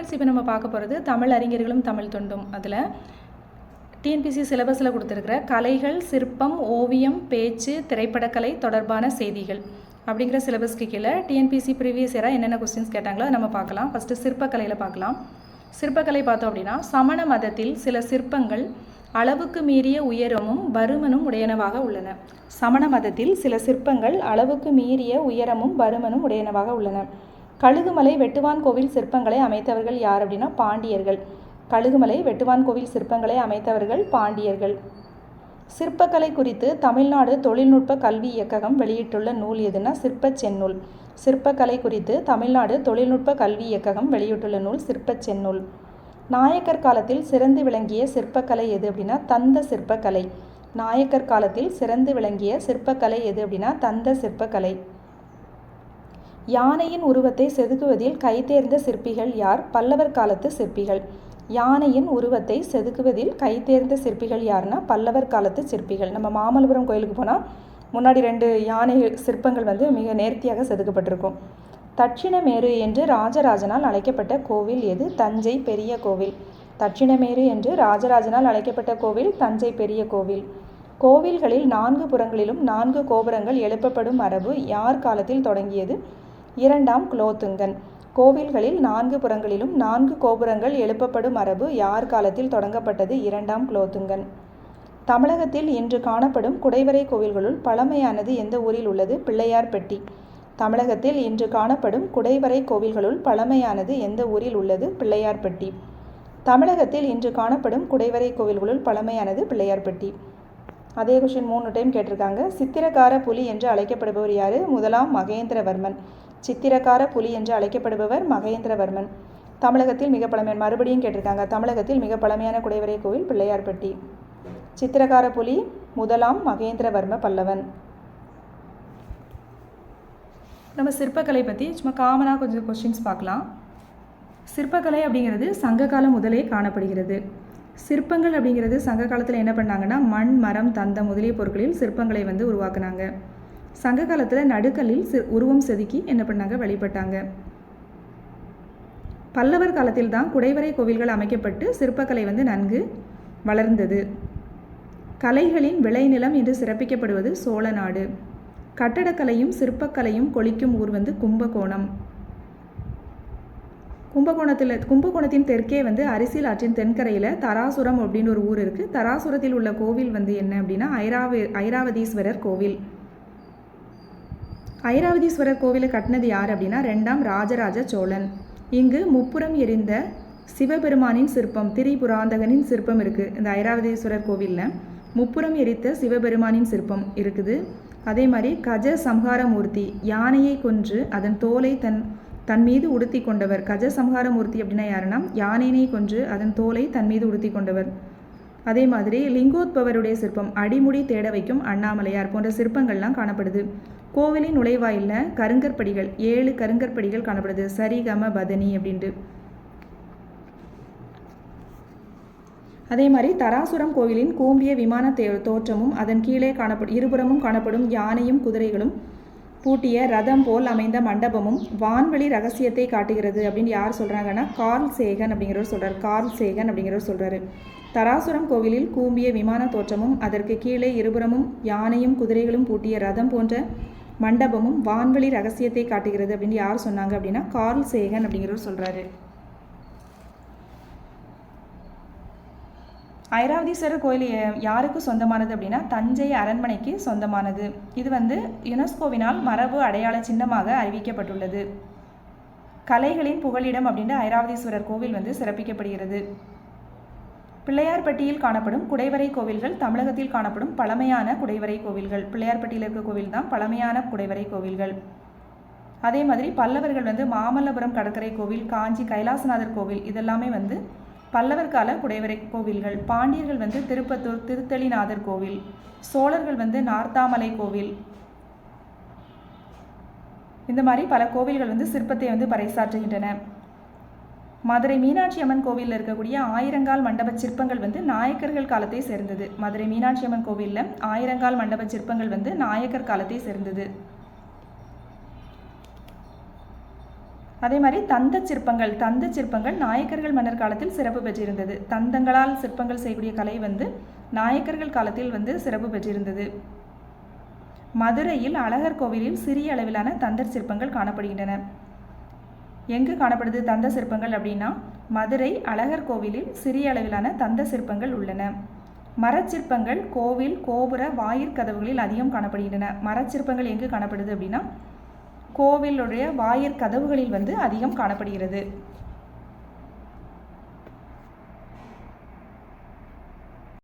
Friends, இப்போ நம்ம பார்க்க போகிறது தமிழ் அறிஞர்களும் தமிழ் தொண்டும். அதில் டிஎன்பிசி சிலபஸில் கொடுத்துருக்கிற கலைகள், சிற்பம், ஓவியம், பேச்சு, திரைப்படக்கலை தொடர்பான செய்திகள் அப்படிங்கிற சிலபஸ்க்கு கீழே டிஎன்பிசி ப்ரீவியஸ் இயராக என்னென்ன கொஸ்டின்ஸ் கேட்டாங்களோ அதை நம்ம பார்க்கலாம். ஃபஸ்ட்டு சிற்பக்கலையில் பார்க்கலாம். சிற்பக்கலை பார்த்தோம் அப்படின்னா, சமண மதத்தில் சில சிற்பங்கள் அளவுக்கு மீறிய உயரமும் பருமனும் உடையனவாக உள்ளன. சமண மதத்தில் சில சிற்பங்கள் அளவுக்கு மீறிய உயரமும் பருமனும் உடையனவாக உள்ளன. கழுகுமலை வெட்டுவான் கோவில் சிற்பங்களை அமைத்தவர்கள் யார் அப்படின்னா பாண்டியர்கள். கழுகுமலை வெட்டுவான் கோவில் சிற்பங்களை அமைத்தவர்கள் பாண்டியர்கள். சிற்பக்கலை குறித்து தமிழ்நாடு தொழில்நுட்ப கல்வி இயக்ககம் வெளியிட்டுள்ள நூல் எதுனா சிற்பச் செந்நூல். சிற்பக்கலை குறித்து தமிழ்நாடு தொழில்நுட்ப கல்வி இயக்ககம் வெளியிட்டுள்ள நூல் சிற்பச் செந்நூல். நாயக்கர் காலத்தில் சிறந்து விளங்கிய சிற்பக்கலை எது அப்படின்னா தந்த சிற்பக்கலை. நாயக்கர் காலத்தில் சிறந்து விளங்கிய சிற்பக்கலை எது அப்படின்னா தந்த சிற்பக்கலை. யானையின் உருவத்தை செதுக்குவதில் கைதேர்ந்த சிற்பிகள் யார்? பல்லவர் காலத்து சிற்பிகள். யானையின் உருவத்தை செதுக்குவதில் கைதேர்ந்த சிற்பிகள் யாருன்னா பல்லவர் காலத்து சிற்பிகள். நம்ம மாமல்லபுரம் கோயிலுக்கு போனால் முன்னாடி 2 யானை சிற்பங்கள் மிக நேர்த்தியாக செதுக்கப்பட்டிருக்கும். தட்சிணமேரு என்று ராஜராஜனால் அழைக்கப்பட்ட கோவில் எது? தஞ்சை பெரிய கோவில். தட்சிணமேரு என்று ராஜராஜனால் அழைக்கப்பட்ட கோவில் தஞ்சை பெரிய கோவில். கோவில்களில் 4 புறங்களிலும் 4 கோபுரங்கள் எழுப்பப்படும் மரபு யார் காலத்தில் தொடங்கியது? 2ஆம் குலோத்துங்கன். கோவில்களில் 4 புறங்களிலும் 4 கோபுரங்கள் எழுப்பப்படும் மரபு யார் காலத்தில் தொடங்கப்பட்டது? 2ஆம் குலோத்துங்கன். தமிழகத்தில் இன்று காணப்படும் குடைவரை கோவில்களுள் பழமையானது எந்த ஊரில் உள்ளது? பிள்ளையார்பட்டி. தமிழகத்தில் இன்று காணப்படும் குடைவரை கோவில்களுள் பழமையானது எந்த ஊரில் உள்ளது? பிள்ளையார்பட்டி. தமிழகத்தில் இன்று காணப்படும் குடைவரை கோவில்களுள் பழமையானது பிள்ளையார்பட்டி. அதே கொஸ்டின் 3 டைம் கேட்டிருக்காங்க. சித்திரக்கார புலி என்று அழைக்கப்படுபவர் யார்? 1ஆம் மகேந்திரவர்மன். சித்திரக்கார புலி என்று அழைக்கப்படுபவர் மகேந்திரவர்மன். தமிழகத்தில் மிக பழமையான மறுபடியும் கேட்டிருக்காங்க. தமிழகத்தில் மிக பழமையான குடைவரை கோவில் பிள்ளையார்பட்டி. சித்திரக்கார புலி 1ஆம் மகேந்திரவர்ம பல்லவன். நம்ம சிற்பக்கலை பற்றி சும்மா காமனாக கொஞ்சம் கொஸ்டின்ஸ் பார்க்கலாம். சிற்பக்கலை அப்படிங்கிறது சங்க காலம் முதலே காணப்படுகிறது. சிற்பங்கள் அப்படிங்கிறது சங்க காலத்தில் என்ன பண்ணாங்கன்னா மண், மரம், தந்தம் முதலிய பொருட்களில் சிற்பங்களை உருவாக்குனாங்க. சங்க காலத்தில் நடுக்கல்லில் உருவம் செதுக்கி என்ன பண்ணாங்க? வழிபட்டாங்க. பல்லவர் காலத்தில் தான் குடைவரை கோவில்கள் அமைக்கப்பட்டு சிற்பக்கலை நன்கு வளர்ந்தது. கலைகளின் விளைநிலம் என்று சிறப்பிக்கப்படுவது சோழ நாடு. கட்டடக்கலையும் சிற்பக்கலையும் கொளிக்கும் ஊர் கும்பகோணம். கும்பகோணத்தின் தெற்கே அரிசில் ஆற்றின் தென்கரையில் தராசுரம் அப்படின்னு ஒரு ஊர் இருக்குது. தராசுரத்தில் உள்ள கோவில் என்ன அப்படின்னா ஐராவதீஸ்வரர் கோவில். ஐராவதீஸ்வரர் கோவிலை கட்டினது யார் அப்படின்னா 2ஆம் ராஜராஜ சோழன். இங்கு முப்புறம் எரிந்த சிவபெருமானின் சிற்பம், திரிபுராந்தகனின் சிற்பம் இருக்குது. இந்த ஐராவதீஸ்வரர் கோவிலில் முப்புறம் எரித்த சிவபெருமானின் சிற்பம் இருக்குது. அதே மாதிரி கஜ சம்ஹாரமூர்த்தி, யானையை கொன்று அதன் தோலை தன் மீது உடுத்தி கொண்டவர். கஜ சம்ஹாரமூர்த்தி அப்படின்னா யாருன்னா யானையினை கொன்று அதன் தோலை தன் மீது உடுத்தி கொண்டவர். அதே மாதிரி லிங்கோத்பவருடைய சிற்பம், அடிமுடி தேட வைக்கும் அண்ணாமலையார் போன்ற சிற்பங்கள்லாம் காணப்படுது. கோவிலின் நுழைவாயிலில் கருங்கற்படிகள் 7 கருங்கற்படிகள் காணப்படுது. சரிகம பதனி அப்படின்ட்டு. அதே மாதிரி தராசுரம் கோவிலின் கூம்பிய விமான தோற்றமும் அதன் கீழே இருபுறமும் காணப்படும் யானையும் குதிரைகளும் பூட்டிய ரதம் போல் அமைந்த மண்டபமும் வான்வெளி ரகசியத்தை காட்டுகிறது அப்படின்னு யார் சொல்கிறாங்கன்னா கார்ல் சேகன் அப்படிங்கிறவர் சொல்கிறார். கார்ல் சேகன் அப்படிங்கிறவர் சொல்கிறாரு. தராசுரம் கோவிலில் கூம்பிய விமான தோற்றமும் அதற்கு கீழே இருபுறமும் யானையும் குதிரைகளும் பூட்டிய ரதம் போன்ற மண்டபமும் வான்வெளி ரகசியத்தை காட்டுகிறது அப்படின்னு யார் சொன்னாங்க அப்படின்னா கார்ல் சேகன் அப்படிங்கிறவர் சொல்கிறாரு. ஐராவதீஸ்வரர் கோயில் யாருக்கு சொந்தமானது அப்படின்னா தஞ்சை அரண்மனைக்கு சொந்தமானது. இது யுனெஸ்கோவினால் மரபு அடையாள சின்னமாக அறிவிக்கப்பட்டுள்ளது. கலைகளின் புகலிடம் அப்படின்ற ஐராவதீஸ்வரர் கோவில் சிறப்பிக்கப்படுகிறது. பிள்ளையார்பட்டியில் காணப்படும் குடைவரை கோவில்கள் தமிழகத்தில் காணப்படும் பழமையான குடைவரை கோவில்கள். பிள்ளையார்பட்டியில் இருக்க கோவில் தான் பழமையான குடைவரை கோவில்கள். அதே மாதிரி பல்லவர்கள் மாமல்லபுரம் கடற்கரை கோவில், காஞ்சி கைலாசநாதர் கோவில் இதெல்லாமே பல்லவர் கால குடைவரை கோவில்கள். பாண்டியர்கள் திருப்பத்தூர் திருத்தளிநாதர் கோவில். சோழர்கள் நார்த்தாமலை கோவில். இந்த மாதிரி பல கோவில்கள் சிற்பத்தை பறைசாற்றுகின்றன. மதுரை மீனாட்சி அம்மன் கோவிலில் இருக்கக்கூடிய ஆயிரங்கால் மண்டப சிற்பங்கள் நாயக்கர்கள் காலத்தை சேர்ந்தது. மதுரை மீனாட்சி அம்மன் கோவிலில் ஆயிரங்கால் மண்டப சிற்பங்கள் நாயக்கர் காலத்தை சேர்ந்தது. அதே மாதிரி தந்த சிற்பங்கள் நாயக்கர்கள் மன்னர் காலத்தில் சிறப்பு பெற்றிருந்தது. தந்தங்களால் சிற்பங்கள் செய்யக்கூடிய கலை நாயக்கர்கள் காலத்தில் சிறப்பு பெற்றிருந்தது. மதுரையில் அழகர் கோவிலில் சிறிய அளவிலான தந்தர் சிற்பங்கள் காணப்படுகின்றன. எங்கு காணப்படுது தந்த சிற்பங்கள் அப்படின்னா மதுரை அழகர் கோவிலில் சிறிய அளவிலான தந்த சிற்பங்கள் உள்ளன. மரச்சிற்பங்கள் கோவில், கோபுர, வாயிற்கதவுகளில் அதிகம் காணப்படுகின்றன. மரச்சிற்பங்கள் எங்கு காணப்படுது அப்படின்னா கோவிலுடைய வாயிற்கதவுகளில் அதிகம் காணப்படுகிறது.